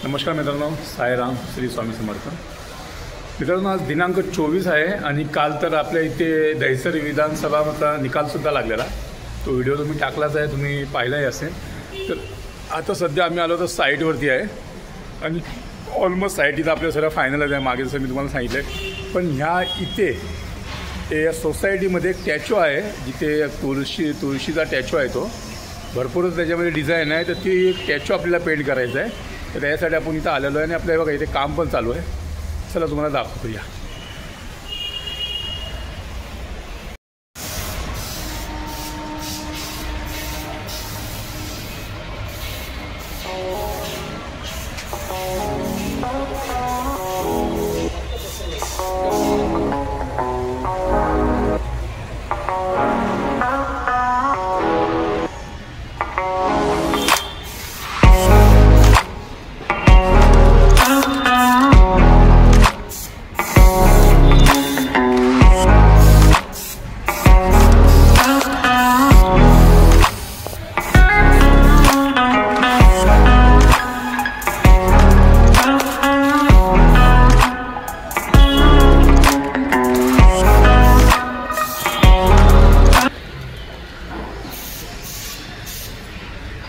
नमस्कार मित्रांनो, साईराम, श्री स्वामी समर्थ. मित्रांनो, आज दिनांक 24 आहे आणि काल तर आपल्या इथे दहिसर विधानसभाचा निकालसुद्धा लागलेला. तो व्हिडिओ तुम्ही टाकलाच आहे, तुम्ही पाहिलाही असेल. तर आता सध्या आम्ही आलो तर साईटवरती आहे आणि ऑलमोस्ट साईट इथं आपल्या सर्व फायनलच आहे. मागे जसं मी तुम्हाला सांगितलं आहे, पण ह्या इथे या सोसायटीमध्ये एक टॅचो आहे, जिथे तुळशीचा टॅचो आहे. तो भरपूरच त्याच्यामध्ये डिझाईन आहे. तर ती एक टॅचो आपल्याला पेंट करायचं आहे. तर त्यासाठी आपण इथं आलेलो आहे आणि आपल्या बघा इथे काम पण चालू आहे. चला तुम्हाला दाखवतो या.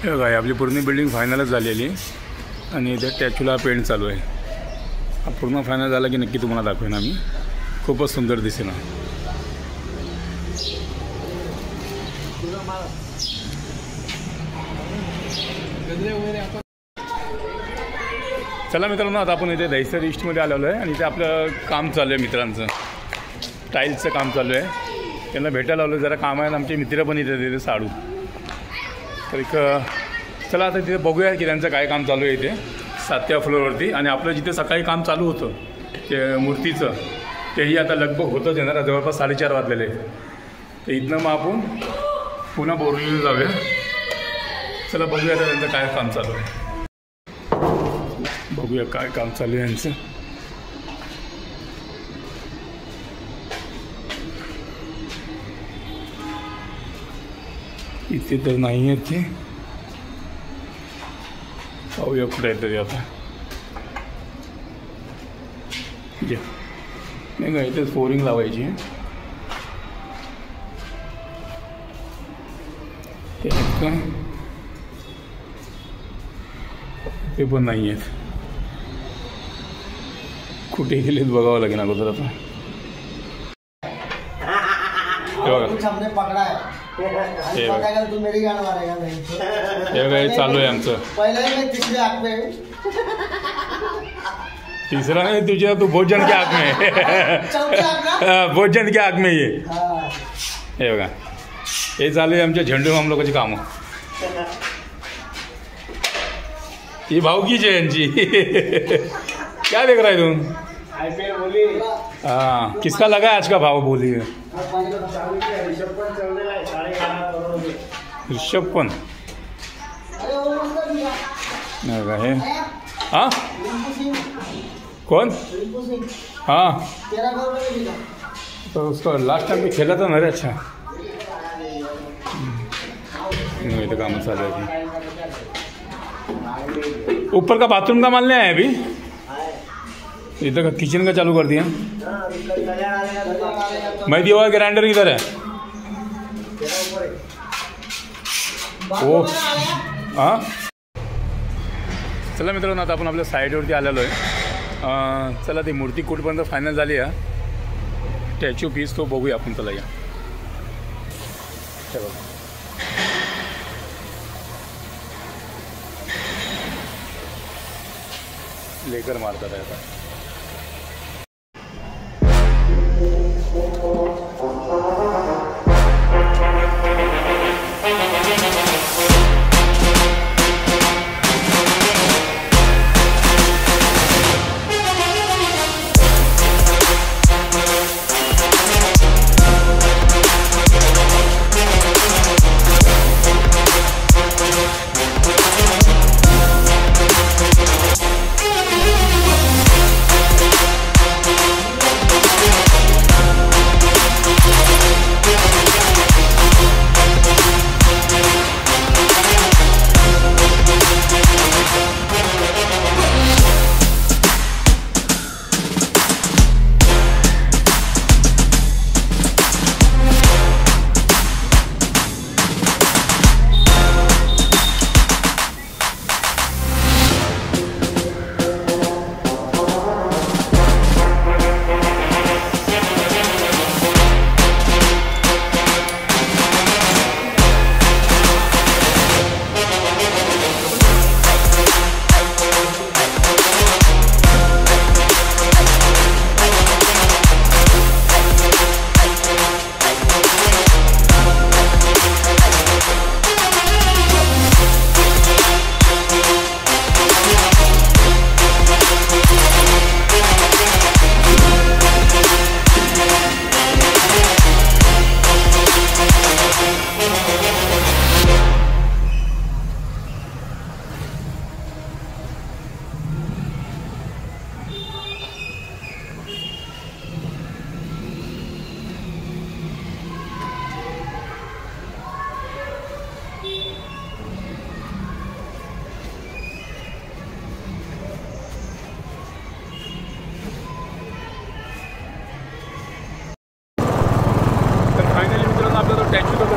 बघा आपली पूर्ण बिल्डिंग फायनलच झालेली आणि इथे टॅचूला पेंट चालू आहे. हा पूर्ण फायनल झाला की नक्की तुम्हाला दाखवेन आम्ही. खूपच सुंदर दिसेल. चला मित्रांनो, आता आपण इथे दहिसर ईस्टमध्ये आलेलो आहे आणि इथे आपलं काम चालू आहे. मित्रांचं टाईल्सचं काम चालू आहे. त्यांना भेटायला आलो, जरा काम आहे. आमचे मित्र पण इथे साडू. तर चला आता तिथे बघूया की त्यांचं काय काम चालू आहे इथे 7व्या फ्लोअरवरती. आणि आपलं जिथे सकाळी काम चालू होतं ते मूर्तीचं, तेही आता लगभग होतंच येणार. जवळपास 4:30 वाजलेले. तर इथनं मग आपण पुन्हा बोरलीला जाऊया. चला बघूया आता त्यांचं काय काम चालू आहे. बघूया काय काम चालू आहे यांचं. इथे तर नाही आहेत ते. पाहूया कुठे आहे तरी आता. नाही का, इथे फ्लोरिंग लावायची आहे. ते पण नाही आहेत. कुठे गेलेत बघावं लागेल अगोदर आता. हे चालू आहे आमचं. तीसरा नहीं तुझे, तू बहुत जन के आँख में बहुत जन के आँख में ये. हे बघा, हे चालू आहे आमच्या झेंडू माम लोकांची कामं. ही भावकीची आहे यांची. क्या देख रहा है तुम? हाँ, किसका लगा है आज का भाव बोली है? ऋषभ पण है. हाँ कौन? हाँ तो उसको लास्ट टाइम भी खेला था ना रे. अच्छा, तो काम चालू है. ऊपर का बाथरूम का मालने आए अभी. इधर का किचन का चालू कर दिया. मैं दिया ग्राइंडर किधर है? ओ हां. चला मित्रांनो, आता आपण आपल्या साईडवरती आलेलो आहे. चला ती मूर्ती कुठपर्यंत फायनल झाली आहे. स्टॅच्यू पीस तो बघूया आपण. चला या. चला लेकर मारतात आहे आता.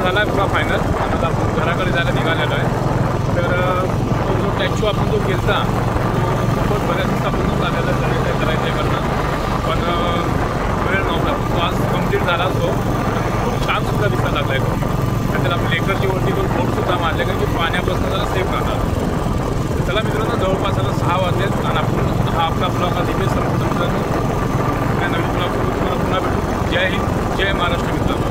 झाला आहे पुरा फायनल. आता आपण घराकडे जायला निघालेलो आहे. तर तो जो टॅक्शो आपण जो केला तो खूपच बऱ्याच दिवसापासून झालेला करायचं करणं, पण वेळ नव्हता. तो आज कंप्लीट झाला तो. खूप छान सुद्धा दिसायला लागला आहे तो. आणि त्याला आपण लेकरची वरती तो बोटसुद्धा मारले कारण की पाण्यापासून जरा सेफ राहतात. चला मित्रांनो, जवळपास आता 6 वाजलेत आणि आपण हा आपला ब्लॉग आज इथे संपतो. नवीन ब्लॉग तुम्हाला पुन्हा भेटू. जय हिंद, जय महाराष्ट्र मित्रांनो.